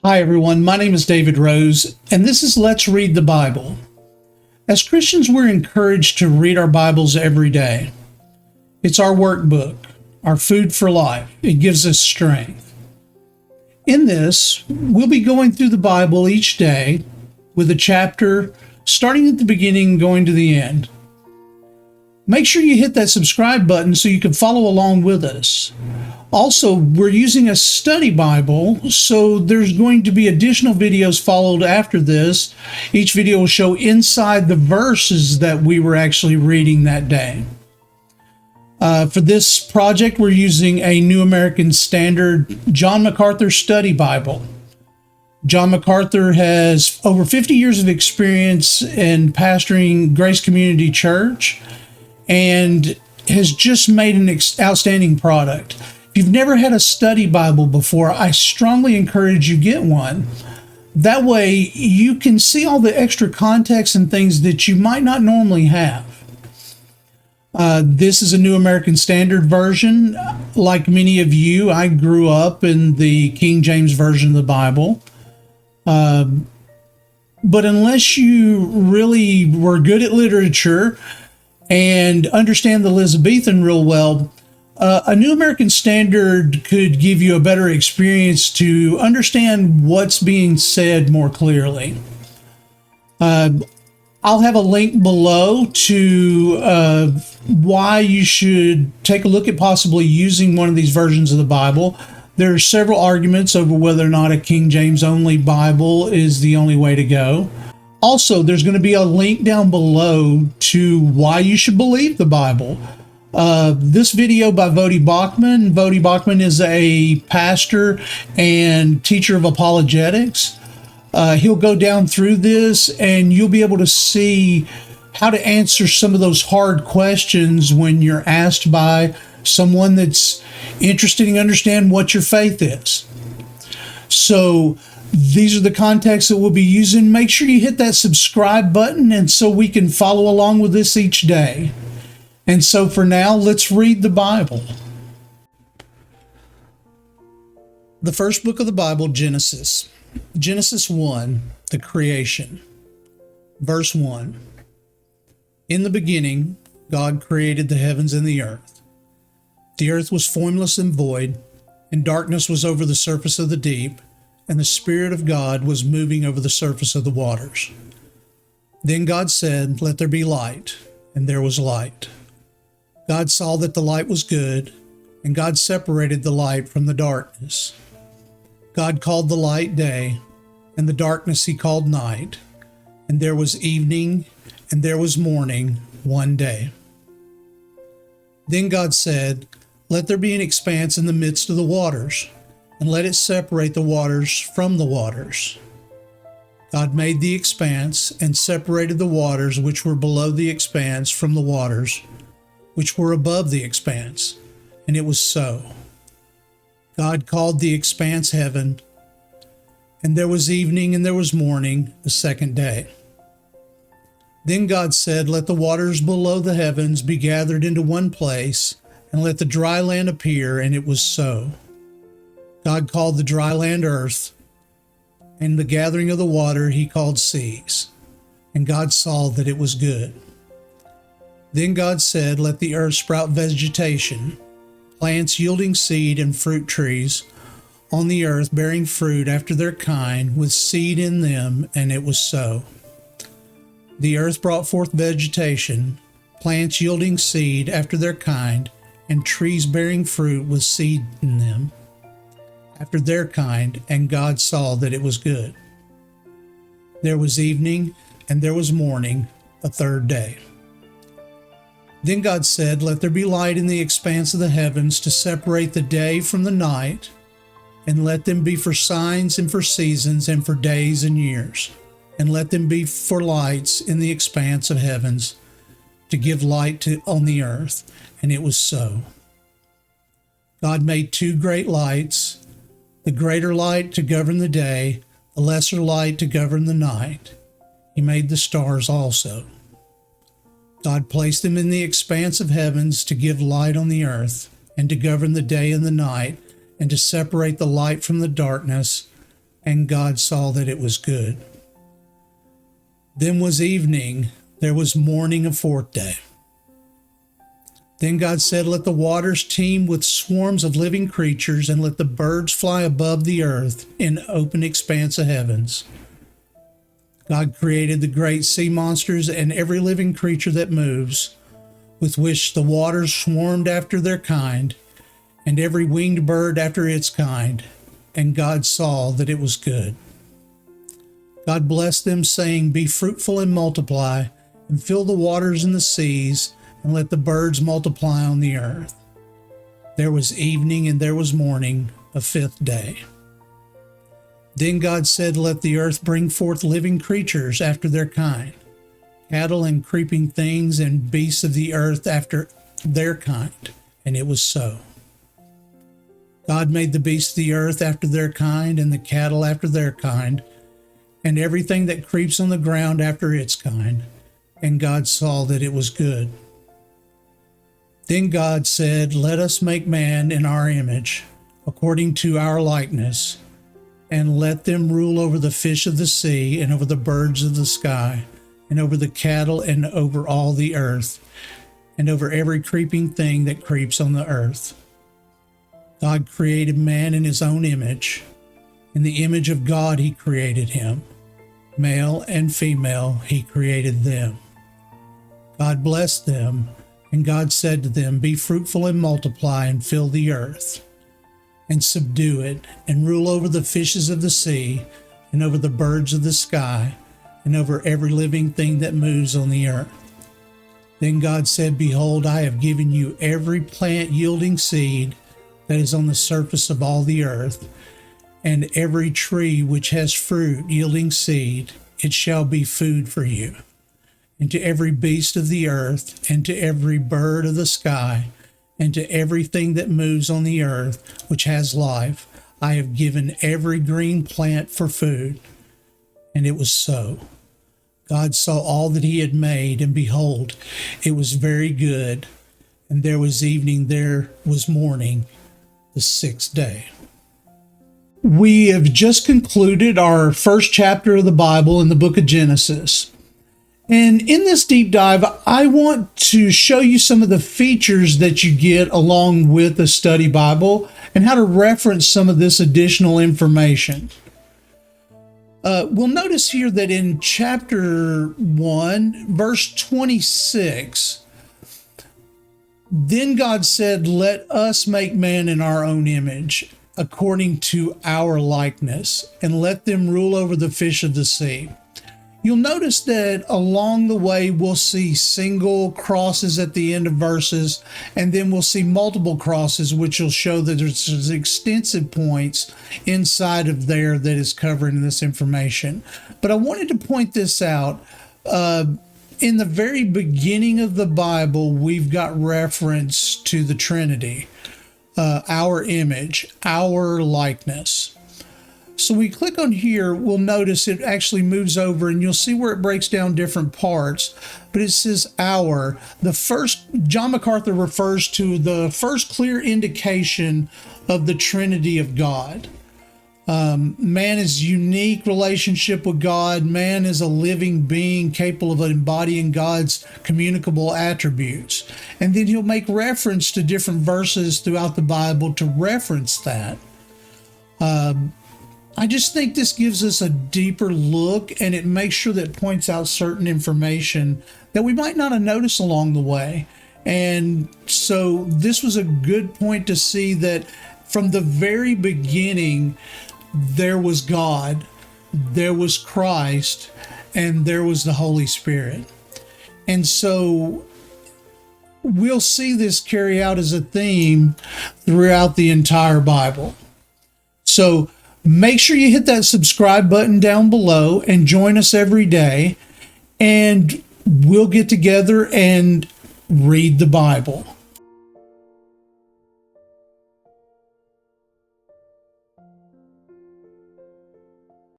Hi, everyone. My name is David Rose, and this is Let's Read the Bible. As Christians, we're encouraged to read our Bibles every day. It's our workbook, our food for life. It gives us strength. In this, we'll be going through the Bible each day with a chapter starting at the beginning, going to the end. Make sure you hit that subscribe button so you can follow along with us. Also, we're using a study Bible, so there's going to be additional videos followed after this. Each video will show inside the verses that we were actually reading that day. For this project, we're using a New American Standard John MacArthur Study Bible. John MacArthur has over 50 years of experience in pastoring Grace Community Church and has just made an outstanding product. If you've never had a study Bible before, I strongly encourage you get one. That way you can see all the extra context and things that you might not normally have. This is a New American Standard version. Like many of you, I grew up in the King James Version of the Bible. But unless you really were good at literature and understand the Elizabethan real well, a New American Standard could give you a better experience to understand what's being said more clearly. I'll have a link below to why you should take a look at possibly using one of these versions of the Bible. There are several arguments over whether or not a King James only Bible is the only way to go. Also, there's going to be a link down below to why you should believe the Bible. This video by Voddie Baucham. Voddie Baucham is a pastor and teacher of apologetics. He'll go down through this and you'll be able to see how to answer some of those hard questions when you're asked by someone that's interested in understanding what your faith is. So these are the contexts that we'll be using. Make sure you hit that subscribe button and so we can follow along with this each day. And so for now, let's read the Bible. The first book of the Bible, Genesis. Genesis 1, the creation. Verse 1. In the beginning, God created the heavens and the earth. The earth was formless and void, and darkness was over the surface of the deep, and the Spirit of God was moving over the surface of the waters. Then God said, "Let there be light," and there was light. God saw that the light was good, and God separated the light from the darkness. God called the light day, and the darkness he called night. And there was evening, and there was morning, one day. Then God said, "Let there be an expanse in the midst of the waters, and let it separate the waters from the waters." God made the expanse and separated the waters which were below the expanse from the waters which were above the expanse, and it was so. God called the expanse heaven, and there was evening and there was morning, the second day. Then God said, "Let the waters below the heavens be gathered into one place, and let the dry land appear," and it was so. God called the dry land earth, and the gathering of the water he called seas. And God saw that it was good. Then God said, "Let the earth sprout vegetation, plants yielding seed and fruit trees on the earth bearing fruit after their kind, with seed in them," and it was so. The earth brought forth vegetation, plants yielding seed after their kind, and trees bearing fruit with seed in them after their kind, and God saw that it was good. There was evening and there was morning, a third day. Then God said, "Let there be light in the expanse of the heavens to separate the day from the night, and let them be for signs and for seasons and for days and years, and let them be for lights in the expanse of heavens to give light on the earth." And it was so. God made two great lights, the greater light to govern the day, the lesser light to govern the night. He made the stars also. God placed them in the expanse of heavens to give light on the earth, and to govern the day and the night, and to separate the light from the darkness. and God saw that it was good. Then was evening, there was morning a fourth day. Then God said, let the waters teem with swarms of living creatures, and let the birds fly above the earth in open expanse of heavens. God created the great sea monsters and every living creature that moves, with which the waters swarmed after their kind, and every winged bird after its kind. And God saw that it was good. God blessed them, saying, be fruitful and multiply, and fill the waters and the seas, and let the birds multiply on the earth. There was evening and there was morning, a fifth day. Then God said, let the earth bring forth living creatures after their kind, cattle and creeping things and beasts of the earth after their kind. And it was so. God made the beasts of the earth after their kind, and the cattle after their kind, and everything that creeps on the ground after its kind. And God saw that it was good. Then God said, let us make man in our image, according to our likeness, and let them rule over the fish of the sea, and over the birds of the sky, and over the cattle, and over all the earth, and over every creeping thing that creeps on the earth. God created man in his own image. In the image of God he created him. Male and female he created them. God blessed them, and God said to them, be fruitful and multiply, and fill the earth, and subdue it, and rule over the fishes of the sea, and over the birds of the sky, and over every living thing that moves on the earth. Then God said, behold, I have given you every plant yielding seed that is on the surface of all the earth, and every tree which has fruit yielding seed, it shall be food for you. And to every beast of the earth, and to every bird of the sky, and to everything that moves on the earth, which has life, I have given every green plant for food. And it was so. God saw all that he had made, and behold, it was very good. And there was evening, there was morning, the sixth day. We have just concluded our first chapter of the Bible in the book of Genesis. And in this deep dive, I want to show you some of the features that you get along with the study Bible and how to reference some of this additional information. We'll notice here that in chapter 1, verse 26, then God said, let us make man in our own image, according to our likeness, and let them rule over the fish of the sea. You'll notice that along the way, we'll see single crosses at the end of verses, and then we'll see multiple crosses, which will show that there's extensive points inside of there that is covering this information. But I wanted to point this out. In the very beginning of the Bible, we've got reference to the Trinity, our image, our likeness. So we click on here, we'll notice it actually moves over, and you'll see where it breaks down different parts, but it says our. The first, John MacArthur refers to the first clear indication of the Trinity of God. Man is unique relationship with God. Man is a living being capable of embodying God's communicable attributes. And then he'll make reference to different verses throughout the Bible to reference that. I just think this gives us a deeper look, and it makes sure that it points out certain information that we might not have noticed along the way. And so this was a good point to see that from the very beginning, there was God, there was Christ, and there was the Holy Spirit. And so we'll see this carry out as a theme throughout the entire Bible. So make sure you hit that subscribe button down below and join us every day, and we'll get together and read the Bible.